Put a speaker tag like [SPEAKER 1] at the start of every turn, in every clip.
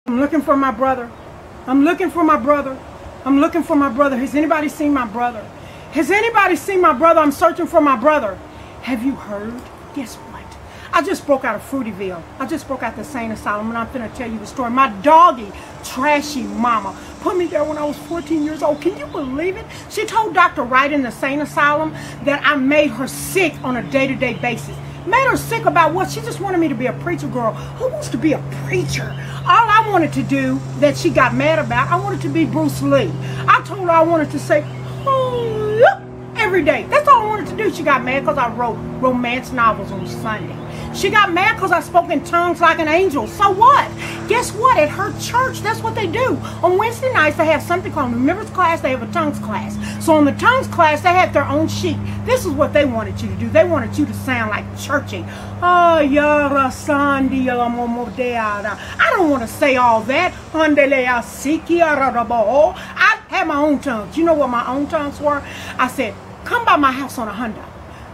[SPEAKER 1] I'm looking for my brother. I'm looking for my brother. I'm looking for my brother. Has anybody seen my brother? Has anybody seen my brother? I'm searching for my brother. Have you heard? Guess what? I just broke out of Fruityville. I just broke out the insane asylum, and I'm finna tell you the story. My doggy, trashy mama, put me there when I was 14 years old. Can you believe it? She told Dr. Wright in the insane asylum that I made her sick on a day-to-day basis. Made her sick about what? She just wanted me to be a preacher girl. Who wants to be a preacher? All I wanted to do that she got mad about, I wanted to be Bruce Lee. I told her I wanted to say, oh, every day. That's all I wanted to do. She got mad because I wrote romance novels on Sunday. She got mad because I spoke in tongues like an angel. So what? Guess what? At her church, that's what they do. On Wednesday nights, they have something called remembrance class. They have a tongues class. So in the tongues class, they have their own sheet. This is what they wanted you to do. They wanted you to sound like churchy. I don't want to say all that. I had my own tongues. You know what my own tongues were? I said, come by my house on a Honda.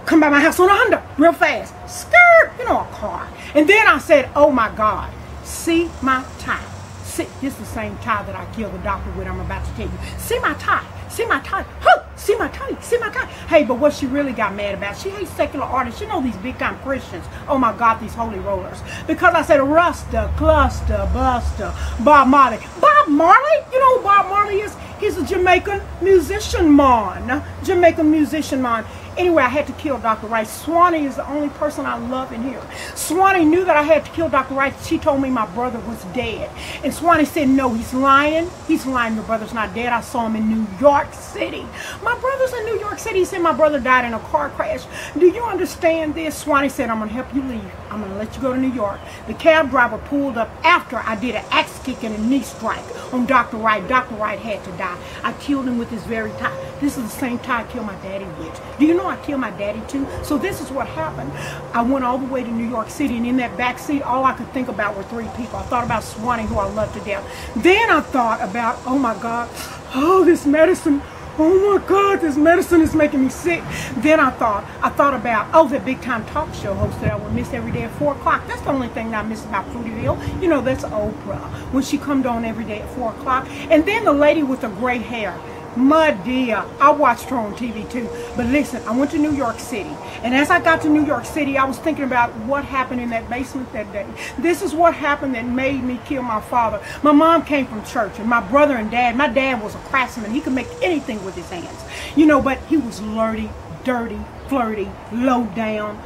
[SPEAKER 1] Come by my house on a Honda, real fast. Skirt, you know, a car. And then I said, oh my God, see my tie. See, this is the same tie that I killed the doctor with. I'm about to tell you. See my tie. See my tie. Huh, see my tie. See my tie. Hey, but what she really got mad about, she hates secular artists. You know these big time Christians. Oh my God, these holy rollers. Because I said Rusta, Cluster, Buster, Bob Marley. Bob Marley? You know who Bob Marley is? He's a Jamaican musician man. Jamaican musician man. Anyway, I had to kill Dr. Wright. Swanee is the only person I love in here. Swanee knew that I had to kill Dr. Wright. She told me my brother was dead. And Swanee said, no, he's lying. He's lying. Your brother's not dead. I saw him in New York City. My brother's in New York City. He said my brother died in a car crash. Do you understand this? Swanee said, I'm going to help you leave. I'm going to let you go to New York. The cab driver pulled up after I did an axe kick and a knee strike on Dr. Wright. Dr. Wright had to die. I killed him with this very tie. This is the same tie I killed my daddy with. Do you know I killed my daddy too? So this is what happened. I went all the way to New York City, and in that back seat, all I could think about were three people. I thought about Swanee, who I love to death. Then I thought about, oh my God, oh, this medicine. Oh my God, this medicine is making me sick. Then I thought about, oh, that big time talk show host that I would miss every day at 4 o'clock. That's the only thing that I miss about Fruityville. You know, that's Oprah, when she comes on every day at 4 o'clock. And then the lady with the gray hair. My dear, I watched her on TV too. But listen, I went to New York City. And as I got to New York City, I was thinking about what happened in that basement that day. This is what happened that made me kill my father. My mom came from church, and my brother and dad, my dad was a craftsman. He could make anything with his hands. You know, but he was lurdy, dirty, flirty, low down,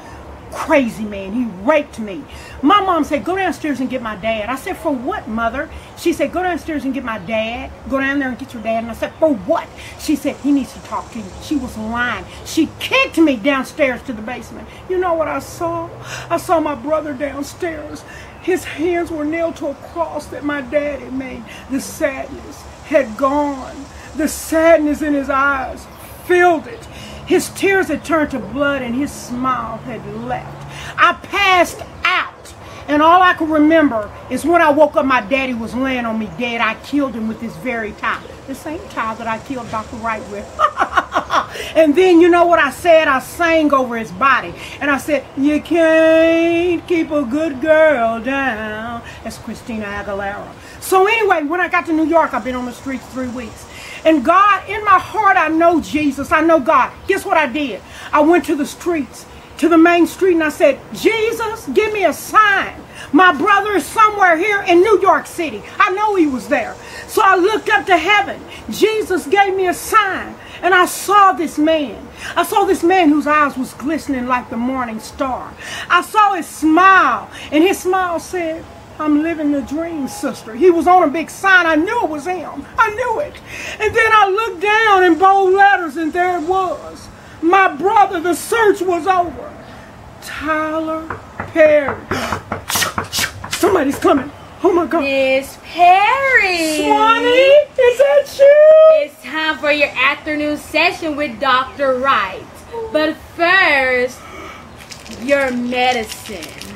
[SPEAKER 1] crazy man. He raped me. My mom said, go downstairs and get my dad. I said, for what, mother? She said, go downstairs and get my dad. Go down there and get your dad. And I said, for what? She said, he needs to talk to you. She was lying. She kicked me downstairs to the basement. You know what I saw? I saw my brother downstairs. His hands were nailed to a cross that my dad had made. The sadness had gone. The sadness in his eyes filled it. His tears had turned to blood, and his smile had left. I passed out, and all I could remember is when I woke up, my daddy was laying on me dead. I killed him with this very tie, the same tie that I killed Dr. Wright with. And then you know what I said? I sang over his body, and I said, you can't keep a good girl down. That's Christina Aguilera. So anyway, when I got to New York, I've been on the streets 3 weeks. And God, in my heart, I know Jesus. I know God. Guess what I did? I went to the streets, to the main street, and I said, Jesus, give me a sign. My brother is somewhere here in New York City. I know he was there. So I looked up to heaven. Jesus gave me a sign, and I saw this man. I saw this man whose eyes was glistening like the morning star. I saw his smile, and his smile said, I'm living the dream, sister. He was on a big sign. I knew it was him. I knew it. And then I looked down in bold letters, and there it was. My brother, the search was over. Tyler Perry. Somebody's coming. Oh my God.
[SPEAKER 2] Miss Perry.
[SPEAKER 1] Swanee, is that you?
[SPEAKER 2] It's time for your afternoon session with Dr. Wright. But first, your medicine.